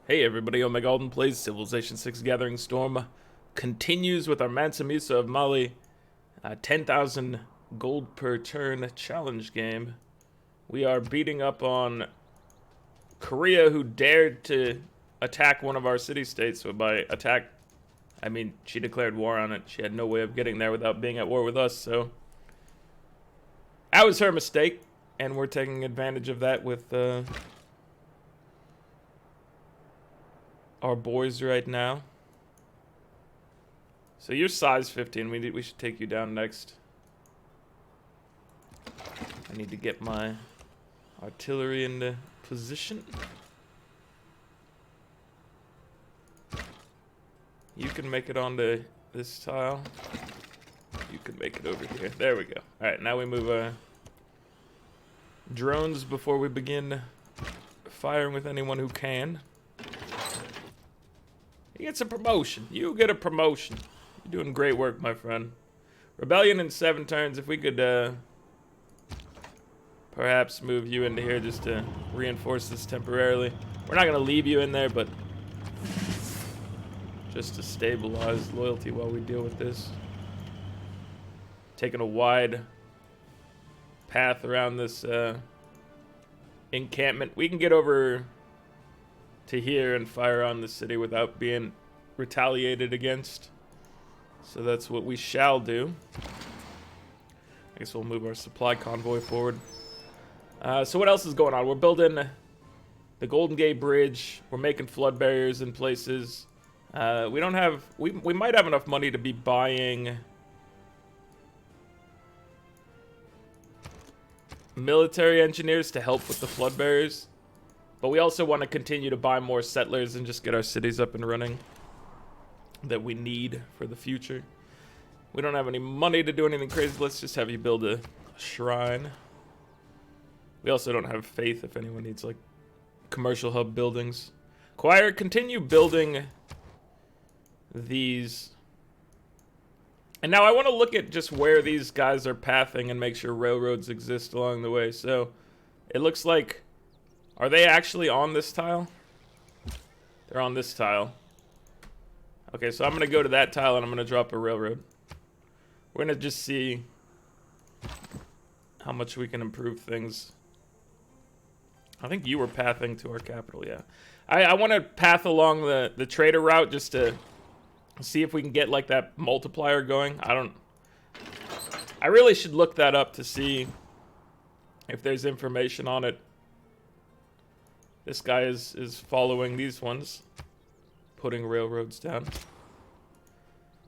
Hey everybody, Omega Alden plays Civilization 6 Gathering Storm continues with our Mansa Musa of Mali 10,000 gold per turn challenge game. We are beating up on Korea, who dared to attack one of our city-states. So by attack, I mean she declared war on it. She had no way of getting there without being at war with us, so that was her mistake, and we're taking advantage of that with our boys right now. So you're size 15. We should take you down next. I need to get my artillery into position. You can make it onto this tile. You can make it over here. There we go. Alright, now we move our drones before we begin firing with anyone who can. He gets a promotion. You get a promotion. You're doing great work, my friend. Rebellion in 7 turns. If we could perhaps move you into here just to reinforce this temporarily. We're not going to leave you in there, but just to stabilize loyalty while we deal with this. Taking a wide path around this encampment. We can get over to here and fire on the city without being retaliated against. So that's what we shall do. I guess we'll move our supply convoy forward. So what else is going on? We're building the Golden Gate Bridge. We're making flood barriers in places. We don't have... We might have enough money to be buying military engineers to help with the flood barriers. But we also want to continue to buy more settlers and just get our cities up and running that we need for the future. We don't have any money to do anything crazy. Let's just have you build a shrine. We also don't have faith if anyone needs like commercial hub buildings. Choir, continue building these. And now I want to look at just where these guys are pathing and make sure railroads exist along the way. So it looks like... Are they actually on this tile? They're on this tile. Okay, so I'm going to go to that tile and I'm going to drop a railroad. We're going to just see how much we can improve things. I think you were pathing to our capital, yeah. I want to path along the trader route just to see if we can get like that multiplier going. I really should look that up to see if there's information on it. This guy is following these ones, putting railroads down.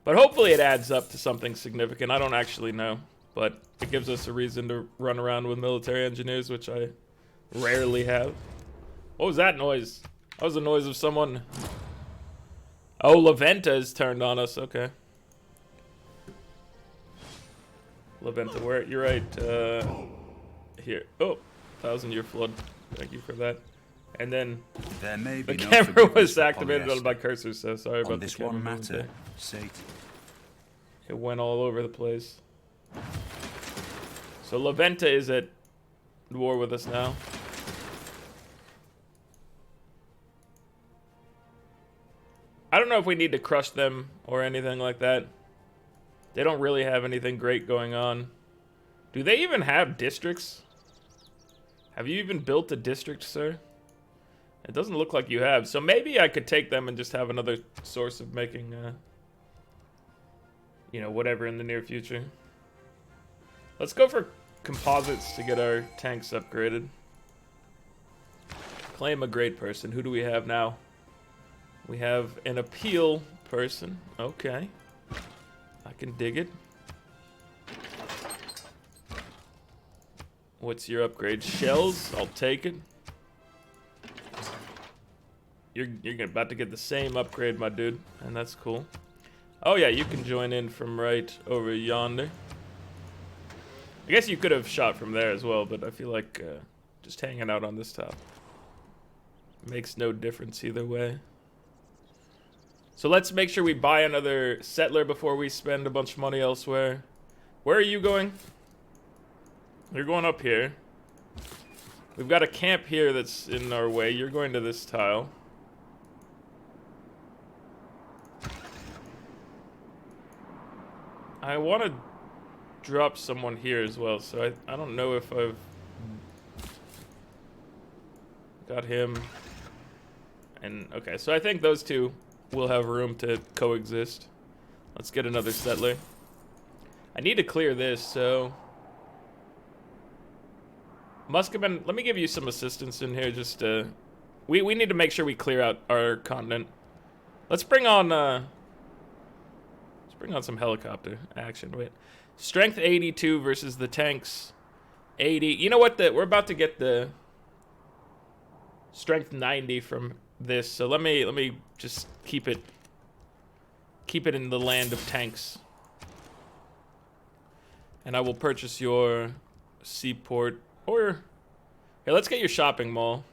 But hopefully it adds up to something significant. I don't actually know, but it gives us a reason to run around with military engineers, which I rarely have. What was that noise? That was the noise of someone. Oh, Laventa is turned on us. Okay. Laventa, where? You're right. Here. Oh, 1,000-year flood. Thank you for that. And then the camera was activated on my cursor, so sorry about this one matter. It went all over the place. So Laventa is at war with us now. I don't know if we need to crush them or anything like that. They don't really have anything great going on. Do they even have districts? Have you even built a district, sir? It doesn't look like you have. So maybe I could take them and just have another source of making, you know, whatever in the near future. Let's go for composites to get our tanks upgraded. Claim a great person. Who do we have now? We have an appeal person. Okay. I can dig it. What's your upgrade? Shells? I'll take it. You're about to get the same upgrade, my dude, and that's cool. Oh yeah, you can join in from right over yonder. I guess you could have shot from there as well, but I feel like just hanging out on this top makes no difference either way. So let's make sure we buy another settler before we spend a bunch of money elsewhere. Where are you going? You're going up here. We've got a camp here that's in our way. You're going to this tile. I want to drop someone here as well, so I don't know if I've got him. And okay, so I think those two will have room to coexist. Let's get another settler. I need to clear this, so Muscovin, let me give you some assistance in here. Just we need to make sure we clear out our continent. Let's bring on some helicopter action. Wait, strength 82 versus the tanks 80. You know what? We're about to get the strength 90 from this, so let me just keep it in the land of tanks, and I will purchase your seaport. Or here, let's get your shopping mall.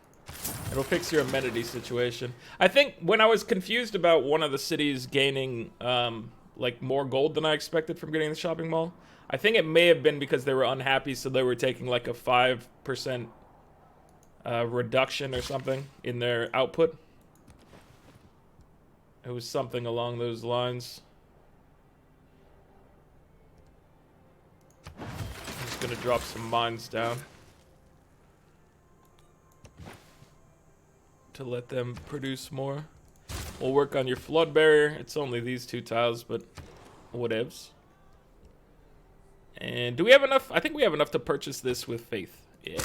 It'll fix your amenity situation. I think when I was confused about one of the cities gaining like more gold than I expected from getting the shopping mall, I think it may have been because they were unhappy, so they were taking like a 5% reduction or something in their output. It was something along those lines. I'm just gonna drop some mines down to let them produce more. We'll work on your flood barrier. It's only these 2 tiles, but whatevs. And do we have enough? I think we have enough to purchase this with faith. Yeah.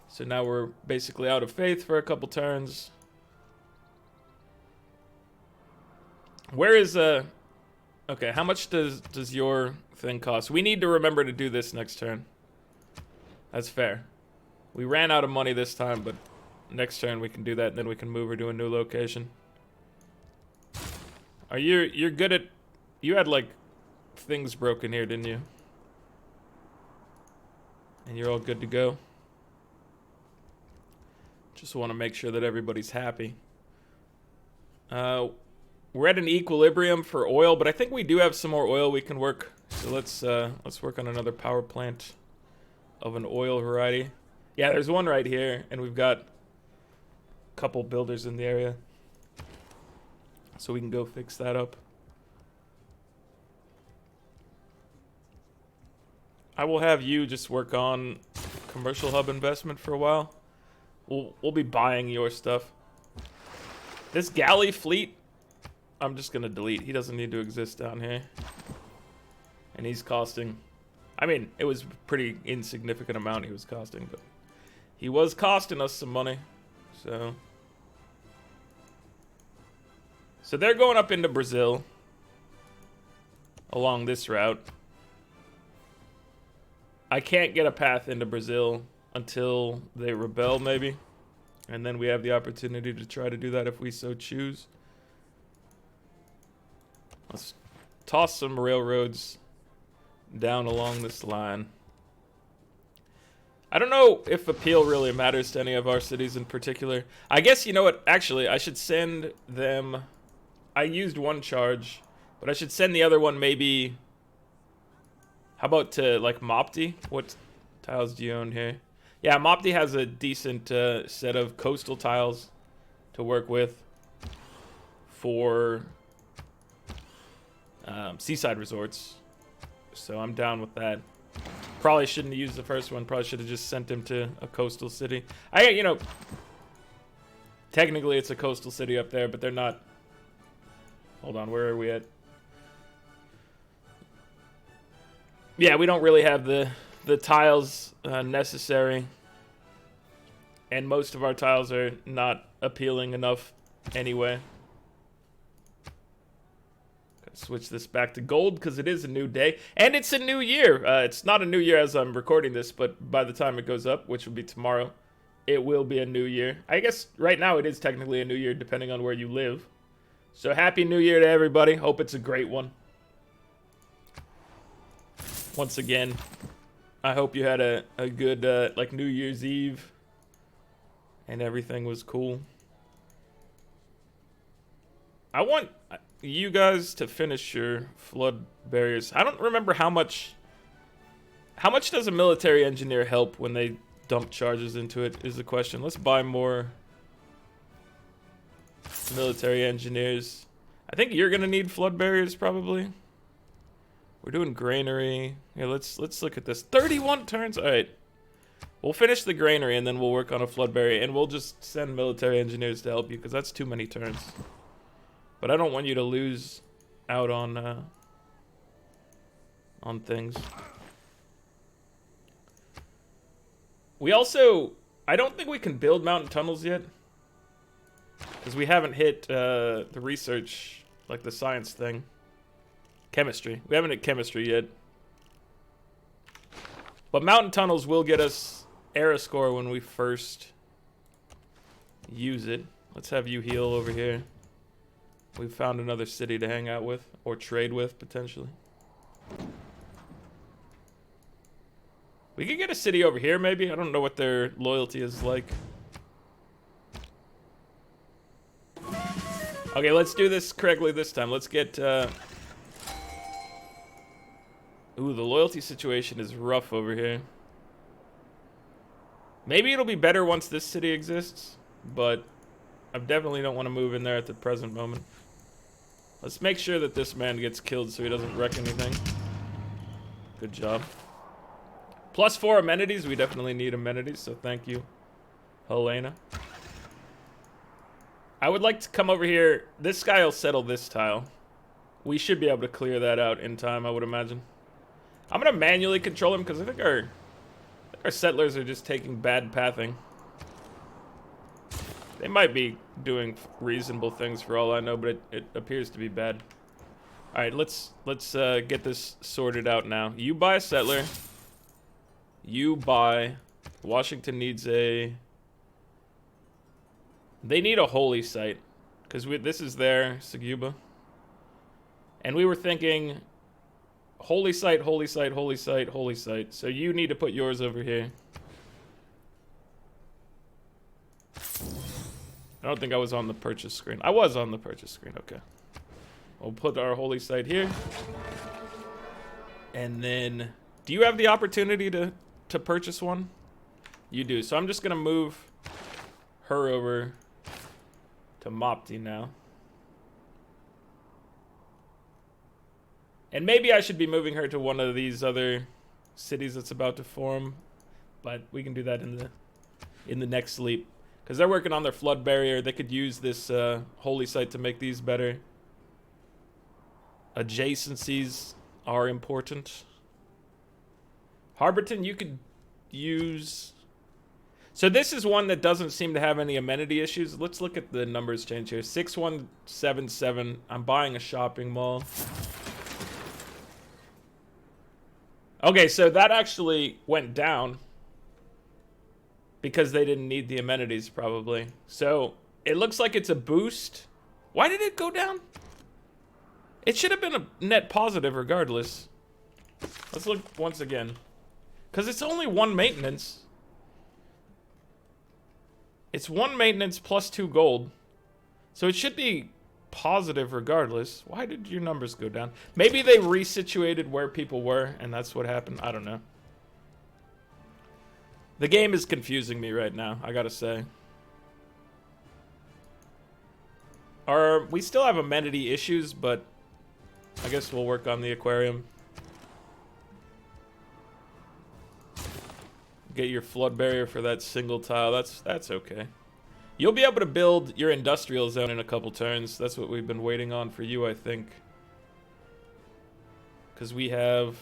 So now we're basically out of faith for a couple turns. Where is okay, how much does your thing cost? We need to remember to do this next turn. That's fair. We ran out of money this time, but next turn we can do that, and then we can move her to a new location. Are you're good at, you had like things broken here, didn't you? And you're all good to go. Just want to make sure that everybody's happy. We're at an equilibrium for oil, but I think we do have some more oil we can work. So let's work on another power plant of an oil variety. Yeah, there's one right here, and we've got a couple builders in the area, so we can go fix that up. I will have you just work on commercial hub investment for a while. We'll be buying your stuff. This galley fleet, I'm just gonna delete. He doesn't need to exist down here. And he's costing, I mean, it was a pretty insignificant amount he was costing, but he was costing us some money. So they're going up into Brazil along this route. I can't get a path into Brazil until they rebel, maybe. And then we have the opportunity to try to do that if we so choose. Let's toss some railroads down along this line. I don't know if appeal really matters to any of our cities in particular. I guess, you know what, actually, I should send them... I used one charge, but I should send the other one maybe... How about to, like, Mopti? What tiles do you own here? Yeah, Mopti has a decent set of coastal tiles to work with for seaside resorts. So I'm down with that. Probably shouldn't have used the first one. Probably should have just sent him to a coastal city. You know, technically it's a coastal city up there, but they're not. Hold on, where are we at? Yeah, we don't really have the tiles necessary. And most of our tiles are not appealing enough anyway. Switch this back to gold because it is a new day and it's a new year. It's not a new year as I'm recording this, but by the time it goes up, which will be tomorrow, it will be a new year. I guess right now it is technically a new year depending on where you live. So happy new year to everybody. Hope it's a great one. Once again, I hope you had a good like New Year's Eve and everything was cool. I want you guys to finish your flood barriers. I don't remember how much does a military engineer help when they dump charges into it is the question. Let's buy more military engineers. I think you're gonna need flood barriers probably. We're doing granary. Yeah, let's look at this. 31 turns. All right. We'll finish the granary and then we'll work on a flood barrier, and we'll just send military engineers to help you because that's too many turns. But I don't want you to lose out on things. We also, I don't think we can build mountain tunnels yet because we haven't hit the research, like the science thing. Chemistry. We haven't hit chemistry yet. But mountain tunnels will get us era score when we first use it. Let's have you heal over here. We've found another city to hang out with or trade with potentially. We could get a city over here maybe. I don't know what their loyalty is like. Okay, let's do this correctly this time. Let's get ooh, the loyalty situation is rough over here. Maybe it'll be better once this city exists, but I definitely don't want to move in there at the present moment. Let's make sure that this man gets killed so he doesn't wreck anything. Good job. +4 amenities. We definitely need amenities, so thank you, Helena. I would like to come over here. This guy will settle this tile. We should be able to clear that out in time, I would imagine. I'm gonna manually control him because I think our settlers are just taking bad pathing. They might be doing reasonable things for all I know, but it appears to be bad. All right, let's get this sorted out now. You buy a settler. You buy. Washington needs a. They need a holy site because this is their Seguba, and we were thinking. Holy site, holy site, holy site, holy site. So you need to put yours over here. I don't think I was on the purchase screen. I was on the purchase screen, okay. We'll put our holy site here. And then, do you have the opportunity to purchase one? You do, so I'm just gonna move her over to Mopti now. And maybe I should be moving her to one of these other cities that's about to form, but we can do that in the next sleep because they're working on their flood barrier. They could use this holy site to make these better. Adjacencies are important. Harborton, you could use. So this is one that doesn't seem to have any amenity issues. Let's look at the numbers change here. 6177. I'm buying a shopping mall. Okay, so that actually went down because they didn't need the amenities, probably. So it looks like it's a boost. Why did it go down? It should have been a net positive regardless. Let's look once again. Because it's only one maintenance. It's one maintenance plus 2 gold. So it should be positive regardless. Why did your numbers go down? Maybe they resituated where people were and that's what happened. I don't know. The game is confusing me right now, I gotta say. We still have amenity issues, but I guess we'll work on the aquarium. Get your flood barrier for that single tile. That's okay. You'll be able to build your industrial zone in a couple turns. That's what we've been waiting on for you, I think. Because we have...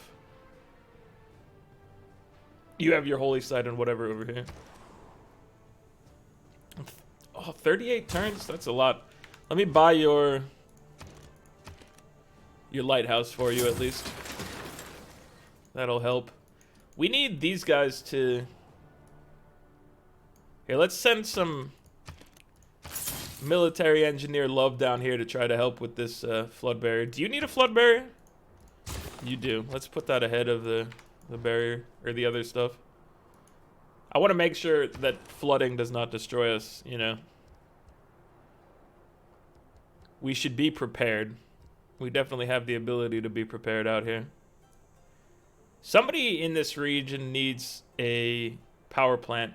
You have your holy site and whatever over here. Oh, 38 turns? That's a lot. Let me buy your lighthouse for you, at least. That'll help. We need these guys to... Here, let's send some... military engineer love down here to try to help with this flood barrier. Do you need a flood barrier? You do. Let's put that ahead of the barrier or the other stuff. I want to make sure that flooding does not destroy us, you know. We should be prepared. We definitely have the ability to be prepared out here. Somebody in this region needs a power plant.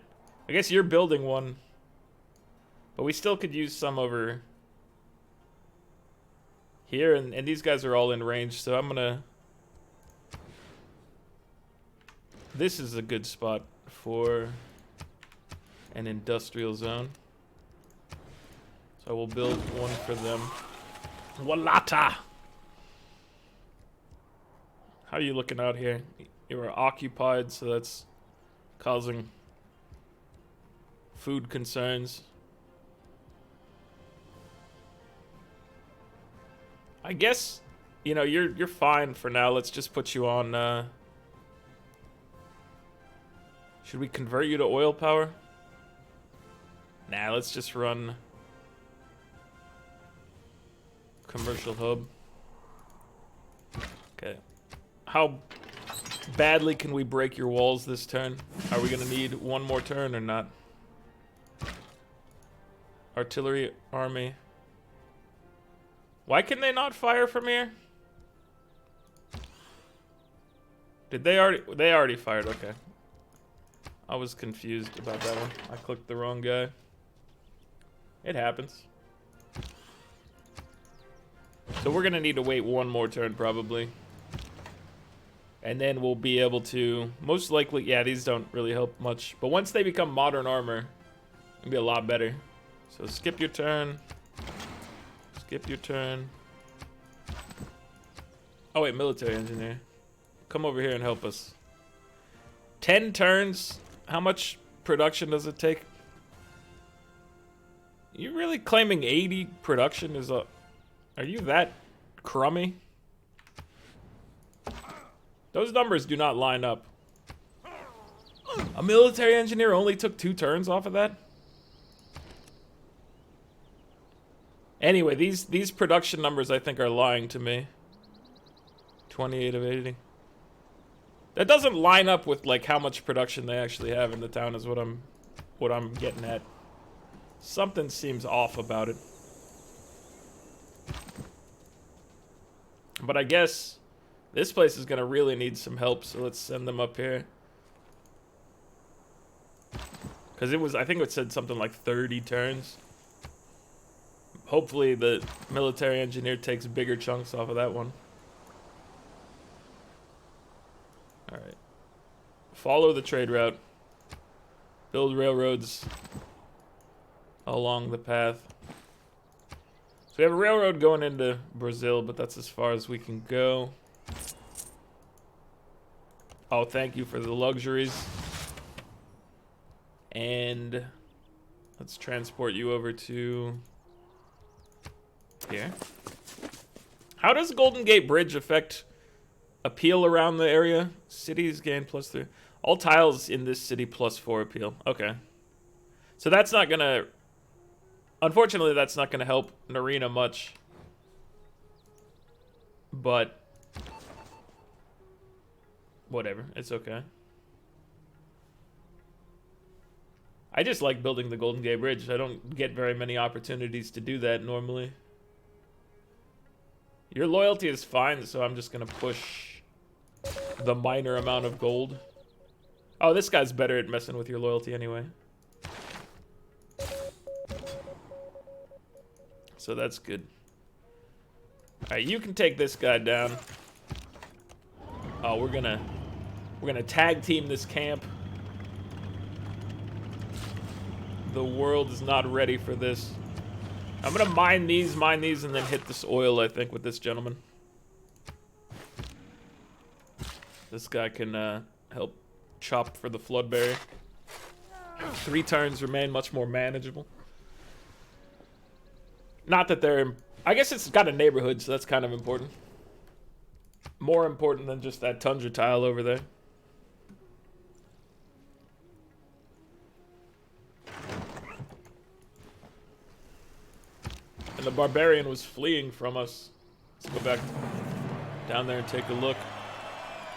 I guess you're building one. But we still could use some over here, and these guys are all in range, so I'm gonna this is a good spot for an industrial zone. So I will build one for them. Walata! How are you looking out here? You are occupied, so that's causing food concerns. I guess, you know, you're fine for now. Let's just put you on, should we convert you to oil power? Nah, let's just run commercial hub. Okay. How badly can we break your walls this turn? Are we gonna need one more turn or not? Artillery army. Why can they not fire from here? Did they already? They already fired, okay. I was confused about that one. I clicked the wrong guy. It happens. So we're gonna need to wait one more turn probably. And then we'll be able to, most likely, yeah, these don't really help much. But once they become modern armor, it'll be a lot better. So skip your turn. Skip your turn. Oh wait, military engineer. Come over here and help us. 10 turns? How much production does it take? You really claiming 80 production is a... Are you that crummy? Those numbers do not line up. A military engineer only took 2 turns off of that? Anyway, these production numbers I think are lying to me. 28 of 80. That doesn't line up with like how much production they actually have in the town is what I'm getting at. Something seems off about it. But I guess this place is gonna really need some help, so let's send them up here. Cause it was, I think it said something like 30 turns. Hopefully the military engineer takes bigger chunks off of that one. Alright. Follow the trade route. Build railroads along the path. So we have a railroad going into Brazil, but that's as far as we can go. Oh, thank you for the luxuries. And let's transport you over to here. How does Golden Gate Bridge affect appeal around the area? Cities gain +3. All tiles in this city +4 appeal. Okay. So that's not gonna... Unfortunately, that's not gonna help Narina much. But... whatever. It's okay. I just like building the Golden Gate Bridge. I don't get very many opportunities to do that normally. Your loyalty is fine, so I'm just gonna push the minor amount of gold. Oh, this guy's better at messing with your loyalty anyway. So that's good. Alright, you can take this guy down. Oh, we're gonna tag team this camp. The world is not ready for this. I'm gonna mine these, and then hit this oil, I think, with this gentleman. This guy can help chop for the flood barrier. 3 turns remain much more manageable. Not that they're... I guess it's got a neighborhood, so that's kind of important. More important than just that tundra tile over there. And the barbarian was fleeing from us. Let's go back down there and take a look.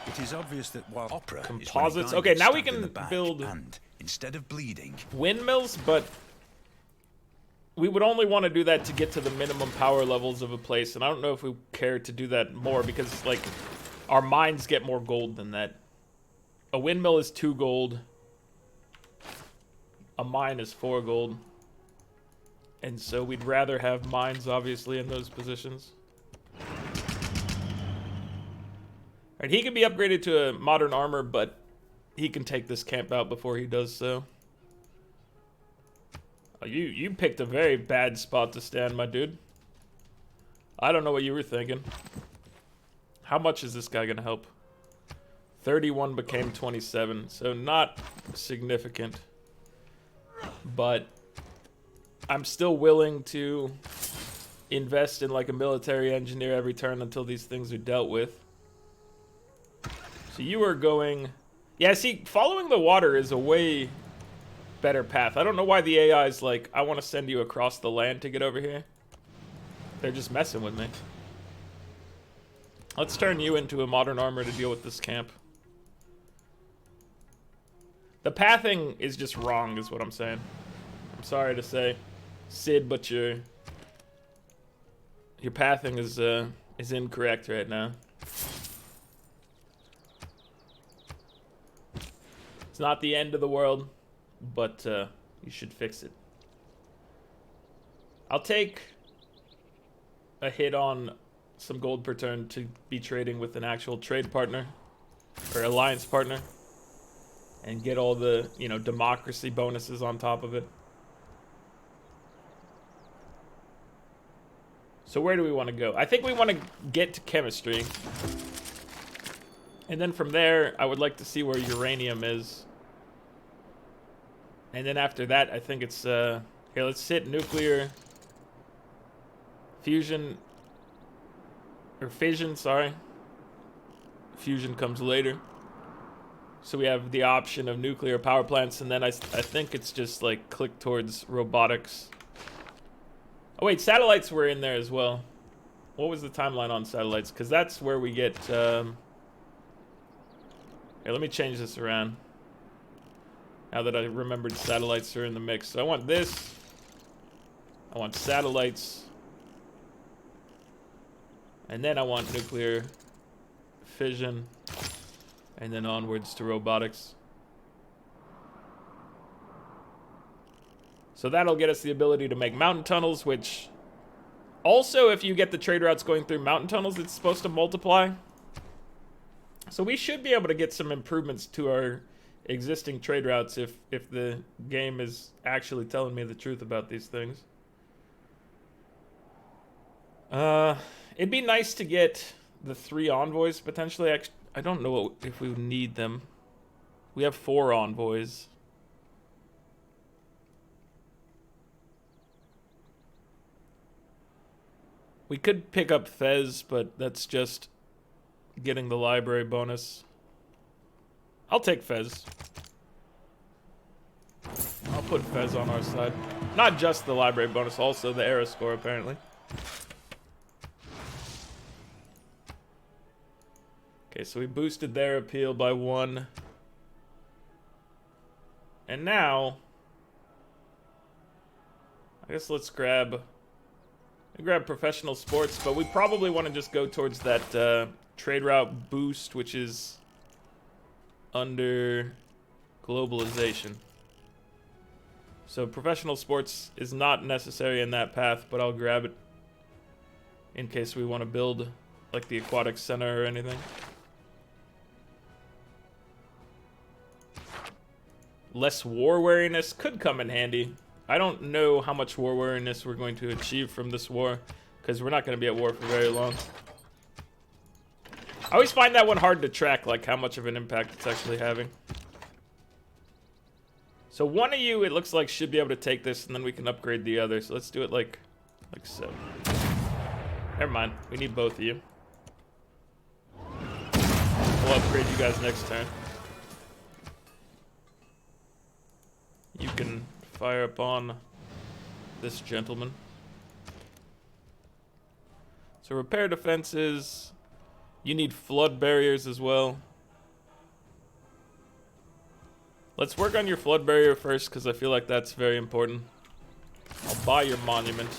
It is obvious that while opera composites. Okay, now we can build and instead of bleeding windmills, but we would only want to do that to get to the minimum power levels of a place, and I don't know if we care to do that more because like our mines get more gold than that. A windmill is 2 gold. A mine is 4 gold. And so we'd rather have mines, obviously, in those positions. Alright, he can be upgraded to a modern armor, but he can take this camp out before he does so. Oh, you picked a very bad spot to stand, my dude. I don't know what you were thinking. How much is this guy gonna help? 31 became 27, so not significant. But I'm still willing to invest in like a military engineer every turn until these things are dealt with. So you are going... Yeah, see, following the water is a way better path. I don't know why the AI is like, I want to send you across the land to get over here. They're just messing with me. Let's turn you into a modern armor to deal with this camp. The pathing is just wrong, is what I'm saying. I'm sorry to say, Sid, but your pathing is incorrect right now. It's not the end of the world, but you should fix it. I'll take a hit on some gold per turn to be trading with an actual trade partner or alliance partner and get all the, you know, democracy bonuses on top of it. So where do we want to go? I think we want to get to chemistry. And then from there, I would like to see where uranium is. And then after that, I think it's, here, let's hit nuclear fusion, or fission, sorry. Fusion comes later. So we have the option of nuclear power plants, and then I think it's just like click towards robotics. Oh wait, satellites were in there as well. What was the timeline on satellites? Because that's where we get, here, let me change this around. Now that I remembered satellites are in the mix. So I want this. I want satellites. And then I want nuclear fission. And then onwards to robotics. So that'll get us the ability to make mountain tunnels, which also, if you get the trade routes going through mountain tunnels, it's supposed to multiply. So we should be able to get some improvements to our existing trade routes if the game is actually telling me the truth about these things. It'd be nice to get the 3 envoys potentially. I don't know if we would need them. We have 4 envoys. We could pick up Fez, but that's just getting the library bonus. I'll take Fez. I'll put Fez on our side. Not just the library bonus, also the era score, apparently. Okay, so we boosted their appeal by 1. And now, I guess let's grab professional sports, but we probably want to just go towards that trade route boost, which is under globalization. So professional sports is not necessary in that path, but I'll grab it in case we want to build like the aquatic center or anything. Less war wariness could come in handy. I don't know how much war wariness we're going to achieve from this war, because we're not going to be at war for very long. I always find that one hard to track, like how much of an impact it's actually having. So one of you, it looks like, should be able to take this, and then we can upgrade the other. So let's do it like so. Never mind. We need both of you. We'll upgrade you guys next turn. You can fire upon this gentleman. So repair defenses. You need flood barriers as well. Let's work on your flood barrier first, because I feel like that's very important. I'll buy your monument.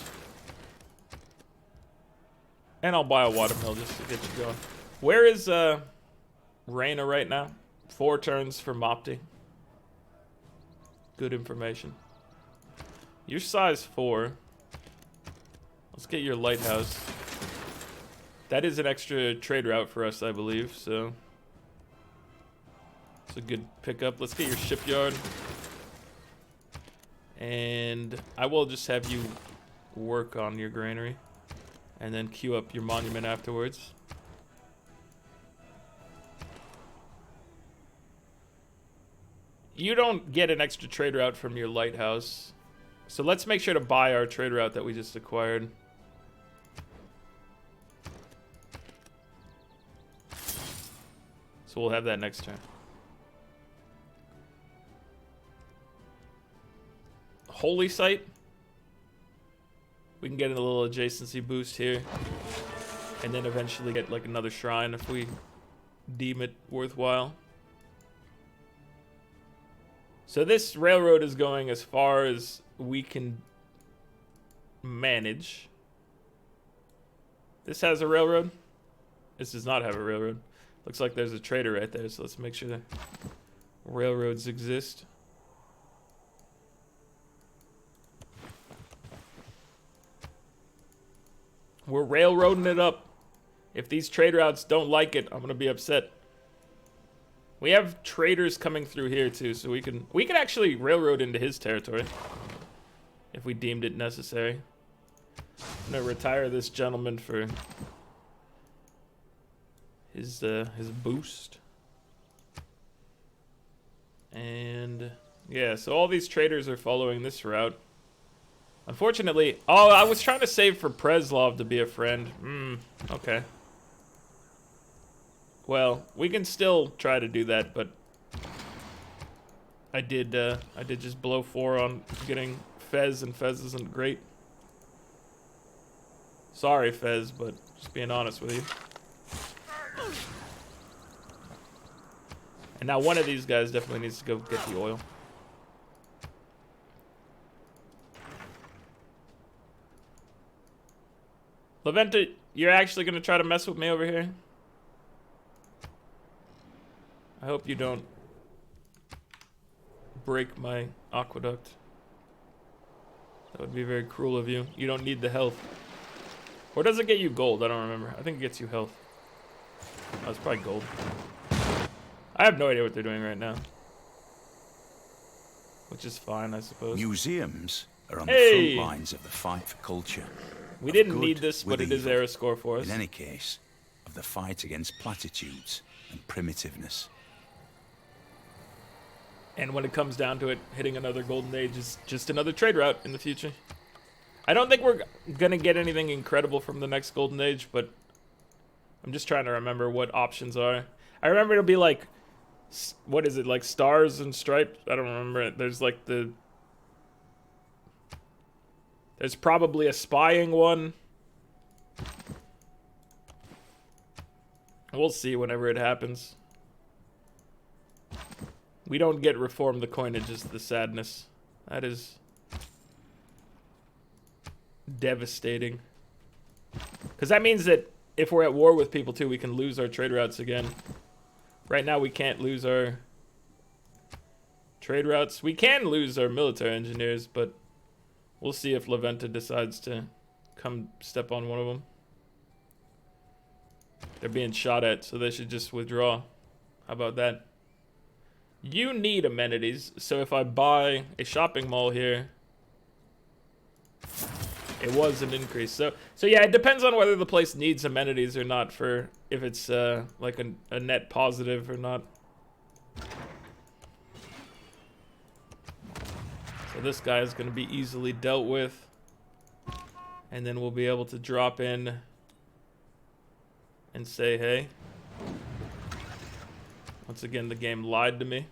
And I'll buy a watermill just to get you going. Where is Reyna right now? 4 turns for Mopti. Good information. You're size 4. Let's get your lighthouse. That is an extra trade route for us, I believe, so It's a good pickup. Let's get your shipyard. And I will just have you work on your granary. And then queue up your monument afterwards. You don't get an extra trade route from your lighthouse. So let's make sure to buy our trade route that we just acquired. So we'll have that next turn. Holy Site. We can get a little adjacency boost here. And then eventually get like another shrine if we deem it worthwhile. So this railroad is going as far as we can manage. This has a railroad. This does not have a railroad. Looks like there's a trader right there, so let's make sure that railroads exist. We're railroading it up. If these trade routes don't like it, I'm gonna be upset. We have traders coming through here too, so we can actually railroad into his territory if we deemed it necessary. I'm gonna retire this gentleman for his boost. And yeah, so all these traders are following this route. Unfortunately, oh, I was trying to save for Preslov to be a friend. Okay. Well, we can still try to do that, but I did just blow 4 on getting Fez, and Fez isn't great. Sorry, Fez, but just being honest with you. And now one of these guys definitely needs to go get the oil. Leventa, you're actually gonna try to mess with me over here? I hope you don't break my aqueduct. That would be very cruel of you. You don't need the health. Or does it get you gold? I don't remember. I think it gets you health. Oh, it's probably gold. I have no idea what they're doing right now. Which is fine, I suppose. Museums are on Hey! the front lines of the fight for culture. We Of didn't good need this, but with it is evil. error score for us. In any case, of the fight against platitudes and primitiveness. And when it comes down to it, hitting another golden age is just another trade route in the future. I don't think we're gonna get anything incredible from the next golden age, but I'm just trying to remember what options are. I remember it'll be like, what is it, like stars and stripes? I don't remember it. There's like there's probably a spying one. We'll see whenever it happens. We don't get reform the coinage, is the sadness. That is devastating. Because that means that if we're at war with people too, we can lose our trade routes again. Right now we can't lose our trade routes. We can lose our military engineers, but we'll see if Leventa decides to come step on one of them. They're being shot at, so they should just withdraw. How about that? You need amenities, so if I buy a shopping mall here, it was an increase. So yeah, it depends on whether the place needs amenities or not, for if it's like a net positive or not. So this guy is going to be easily dealt with, and then we'll be able to drop in and say hey. Once again, the game lied to me.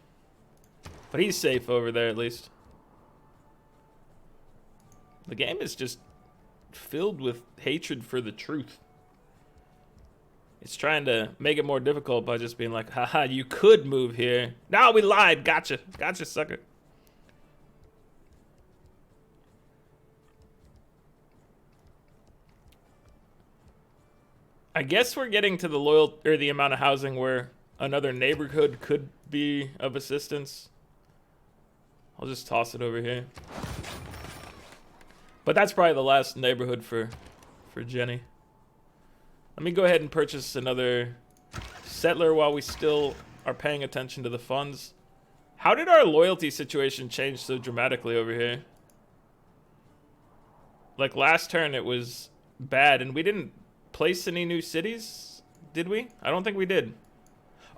But he's safe over there, at least. The game is just filled with hatred for the truth. It's trying to make it more difficult by just being like, haha, you could move here. No, we lied. Gotcha. Gotcha, sucker. I guess we're getting to the amount of housing where another neighborhood could be of assistance. I'll just toss it over here. But that's probably the last neighborhood for Jenny. Let me go ahead and purchase another settler while we still are paying attention to the funds. How did our loyalty situation change so dramatically over here? Like last turn it was bad and we didn't place any new cities, did we? I don't think we did.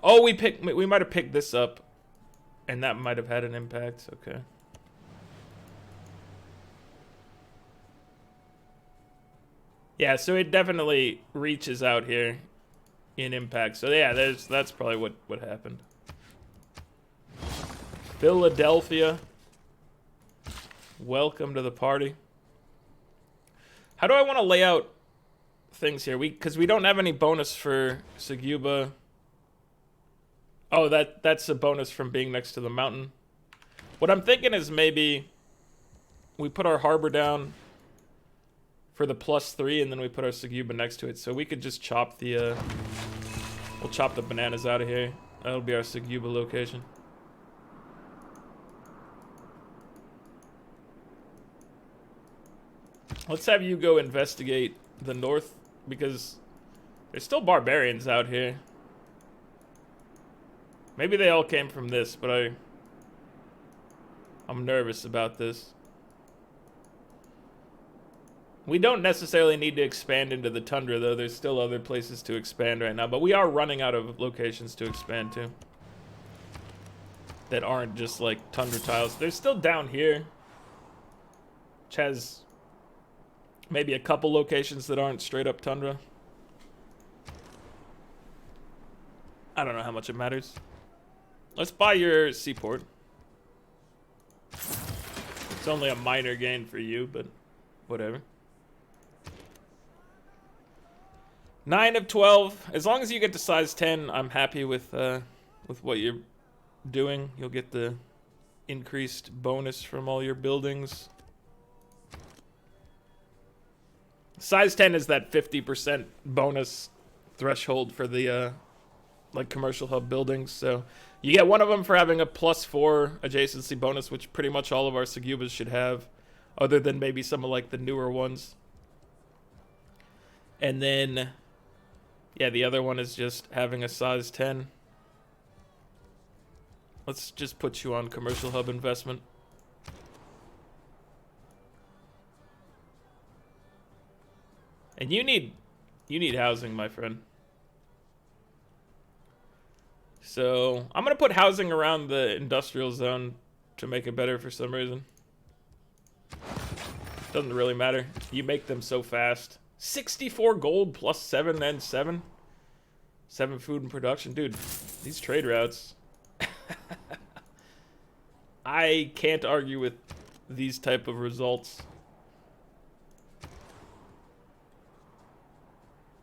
Oh, we might have picked this up and that might have had an impact. Okay. Yeah, so it definitely reaches out here in impact. So yeah, that's probably what happened. Philadelphia. Welcome to the party. How do I want to lay out things here? Because we don't have any bonus for Suguba. Oh, that's a bonus from being next to the mountain. What I'm thinking is maybe we put our harbor down for the +3, and then we put our Suguba next to it. So we could just chop the, we'll chop the bananas out of here. That'll be our Suguba location. Let's have you go investigate the north, because there's still barbarians out here. Maybe they all came from this, but I'm nervous about this. We don't necessarily need to expand into the tundra, though. There's still other places to expand right now, but we are running out of locations to expand to that aren't just like tundra tiles. There's still down here, which has maybe a couple locations that aren't straight up tundra. I don't know how much it matters. Let's buy your seaport. It's only a minor gain for you, but whatever. 9 of 12. As long as you get to size 10, I'm happy with what you're doing. You'll get the increased bonus from all your buildings. Size 10 is that 50% bonus threshold for the like commercial hub buildings. So you get one of them for having a +4 adjacency bonus, which pretty much all of our Sugubas should have, other than maybe some of like the newer ones. And then, yeah, the other one is just having a size 10. Let's just put you on commercial hub investment. And you need housing, my friend. So I'm gonna put housing around the industrial zone to make it better for some reason. Doesn't really matter. You make them so fast. 64 gold plus 7 and 7. 7 food and production. Dude, these trade routes. I can't argue with these type of results.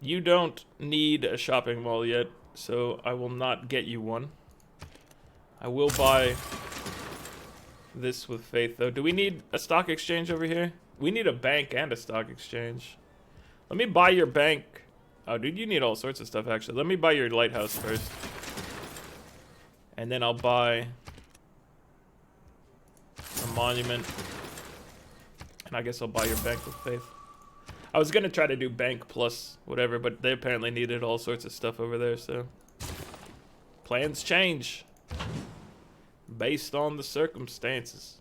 You don't need a shopping mall yet, so I will not get you one. I will buy this with faith, though. Do we need a stock exchange over here? We need a bank and a stock exchange. Let me buy your bank. Oh, dude, you need all sorts of stuff, actually. Let me buy your lighthouse first. And then I'll buy a monument. And I guess I'll buy your bank with faith. I was gonna try to do bank plus whatever, but they apparently needed all sorts of stuff over there, so plans change based on the circumstances.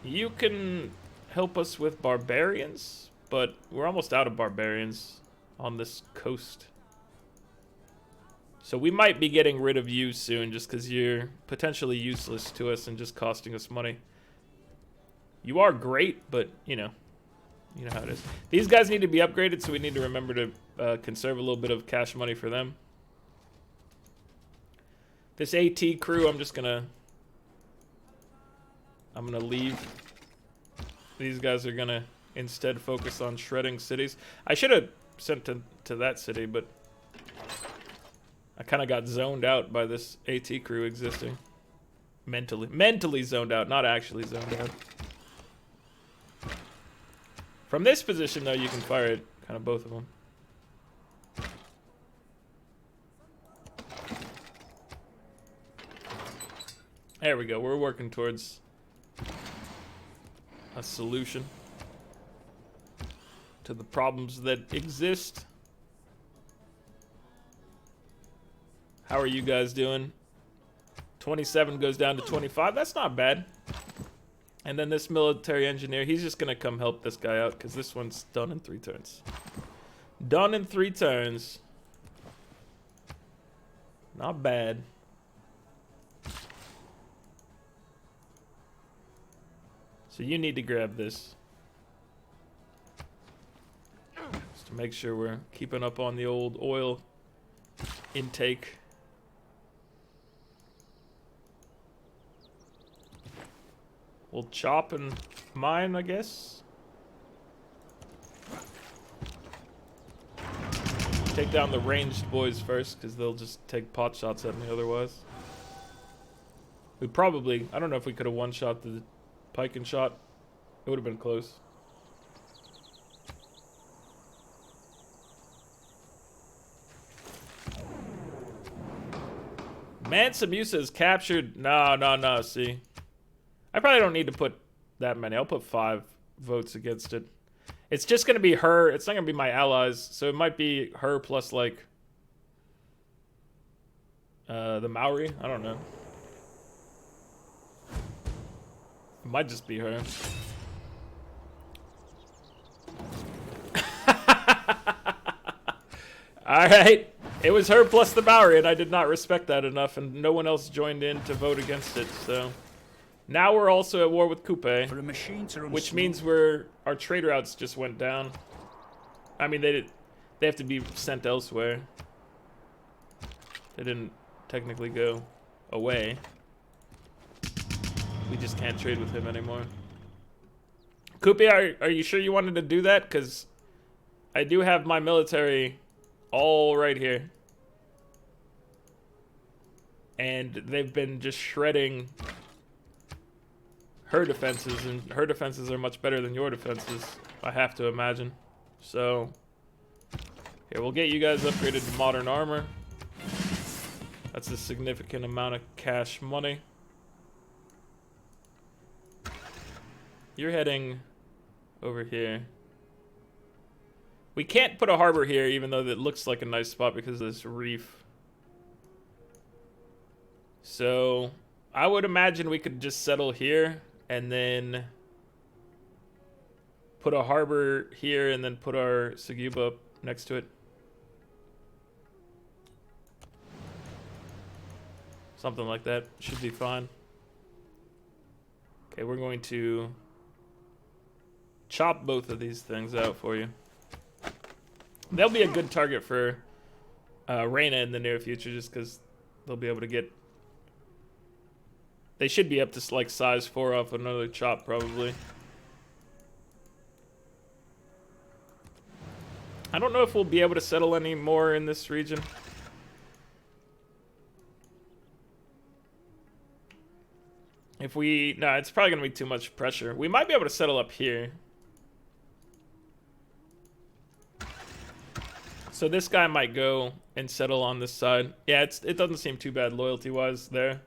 You can help us with barbarians, but we're almost out of barbarians on this coast. So we might be getting rid of you soon just because you're potentially useless to us and just costing us money. You are great, but you know how it is. These guys need to be upgraded, so we need to remember to conserve a little bit of cash money for them. This AT crew, I'm gonna leave. These guys are gonna instead focus on shredding cities. I should have sent to that city, but I kind of got zoned out by this AT crew existing. Mentally zoned out, not actually zoned out. From this position, though, you can fire at kind of both of them. There we go. We're working towards a solution to the problems that exist. How are you guys doing? 27 goes down to 25. That's not bad. And then this military engineer, he's just gonna come help this guy out because this one's done in 3 turns. Done in 3 turns. Not bad. So you need to grab this. Just to make sure we're keeping up on the old oil intake. We'll chop and mine, I guess. Take down the ranged boys first, because they'll just take pot shots at me otherwise. We probably, I don't know if we could have one-shot the pike and shot. It would have been close. Mansa Musa is captured. No, see. I probably don't need to put that many. I'll put 5 votes against it. It's just going to be her. It's not going to be my allies. So it might be her plus, like, the Maori. I don't know. It might just be her. Alright. It was her plus the Maori, and I did not respect that enough, and no one else joined in to vote against it, so... Now we're also at war with Coupe, For a machine to run which smooth- means our trade routes just went down. I mean, they have to be sent elsewhere. They didn't technically go away. We just can't trade with him anymore. Coupe, are you sure you wanted to do that? Because I do have my military all right here. And they've been just shredding her defenses, and her defenses are much better than your defenses, I have to imagine. So, here, we'll get you guys upgraded to modern armor. That's a significant amount of cash money. You're heading over here. We can't put a harbor here, even though it looks like a nice spot because of this reef. So, I would imagine we could just settle here and then put a harbor here and then put our Suguba up next to it. Something like that should be fine. Okay, we're going to chop both of these things out for you. They'll be a good target for Reyna in the near future just because they'll be able to get... They should be up to like size 4 off another chop probably. I don't know if we'll be able to settle any more in this region. If we... No, it's probably going to be too much pressure. We might be able to settle up here. So this guy might go and settle on this side. Yeah, it doesn't seem too bad loyalty-wise there.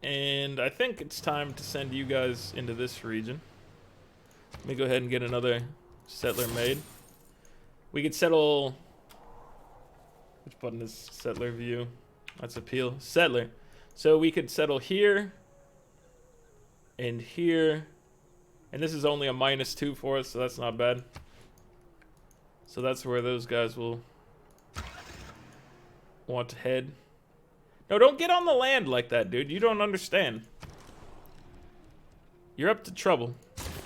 And I think it's time to send you guys into this region. Let me go ahead and get another settler made. We could settle... Which button is settler view? That's appeal. Settler. So we could settle here. And here. And this is only a -2 for us, so that's not bad. So that's where those guys will want to head. No, don't get on the land like that, dude. You don't understand. You're up to trouble.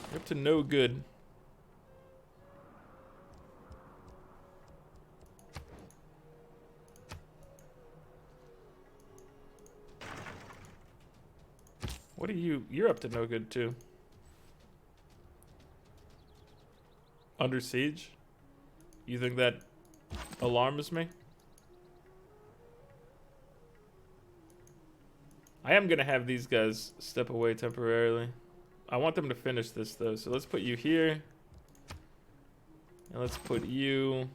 You're up to no good. What are you? You're up to no good, too. Under siege? You think that alarms me? I am going to have these guys step away temporarily. I want them to finish this, though. So let's put you here. And let's put you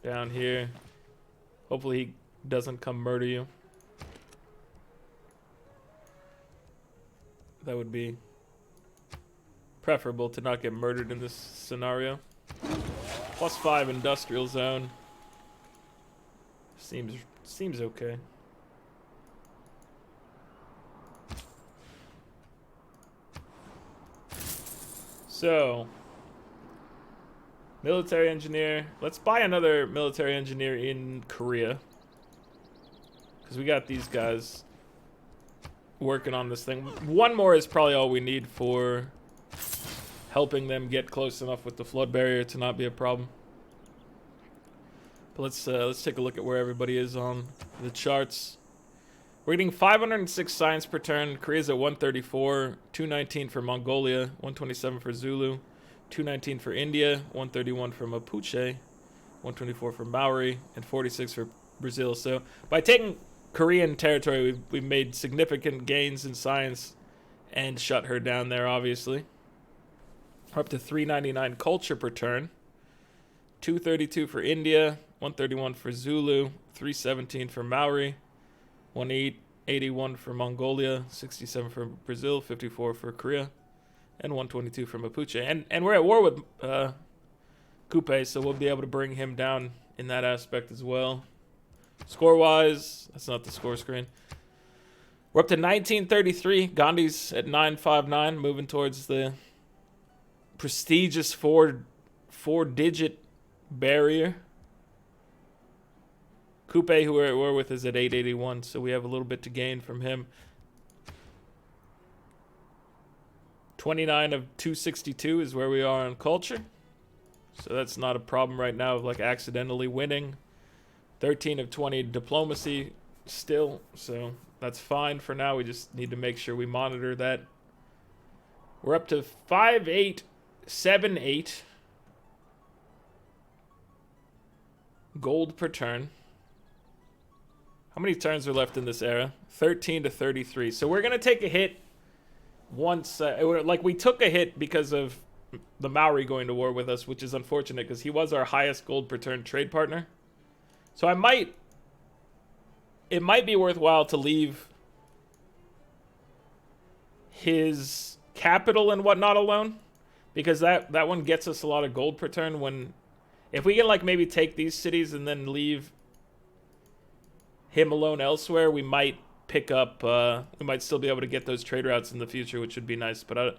down here. Hopefully he doesn't come murder you. That would be preferable to not get murdered in this scenario. +5 industrial zone. Seems okay. So, military engineer. Let's buy another military engineer in Korea. Because we got these guys working on this thing. One more is probably all we need for helping them get close enough with the flood barrier to not be a problem. But let's take a look at where everybody is on the charts. We're getting 506 science per turn. Korea's at 134, 219 for Mongolia, 127 for Zulu, 219 for India, 131 for Mapuche, 124 for Maori, and 46 for Brazil. So by taking Korean territory, we've made significant gains in science and shut her down there, obviously. We're up to 399 culture per turn, 232 for India, 131 for Zulu, 317 for Maori, 181 for Mongolia, 67 for Brazil, 54 for Korea, and 122 for Mapuche. And we're at war with Kupe, so we'll be able to bring him down in that aspect as well. Score-wise, that's not the score screen. We're up to 1933. Gandhi's at 959, moving towards the prestigious four-digit barrier. Kupe, who we're with, is at 881, so we have a little bit to gain from him. 29 of 262 is where we are on culture. So that's not a problem right now of like accidentally winning. 13 of 20 diplomacy still, so that's fine for now. We just need to make sure we monitor that. We're up to 5878 gold per turn. How many turns are left in this era? 13 to 33. So we're going to take a hit once. Like, we took a hit because of the Maori going to war with us, which is unfortunate because he was our highest gold per turn trade partner. So it might be worthwhile to leave his capital and whatnot alone, because that one gets us a lot of gold per turn. If we can like maybe take these cities and then leave him alone elsewhere, we might pick up, we might still be able to get those trade routes in the future, which would be nice. But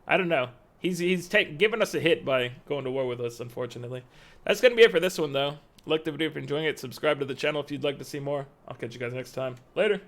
I don't know. He's given us a hit by going to war with us, unfortunately. That's going to be it for this one, though. Like the video if you're enjoying it. Subscribe to the channel if you'd like to see more. I'll catch you guys next time. Later.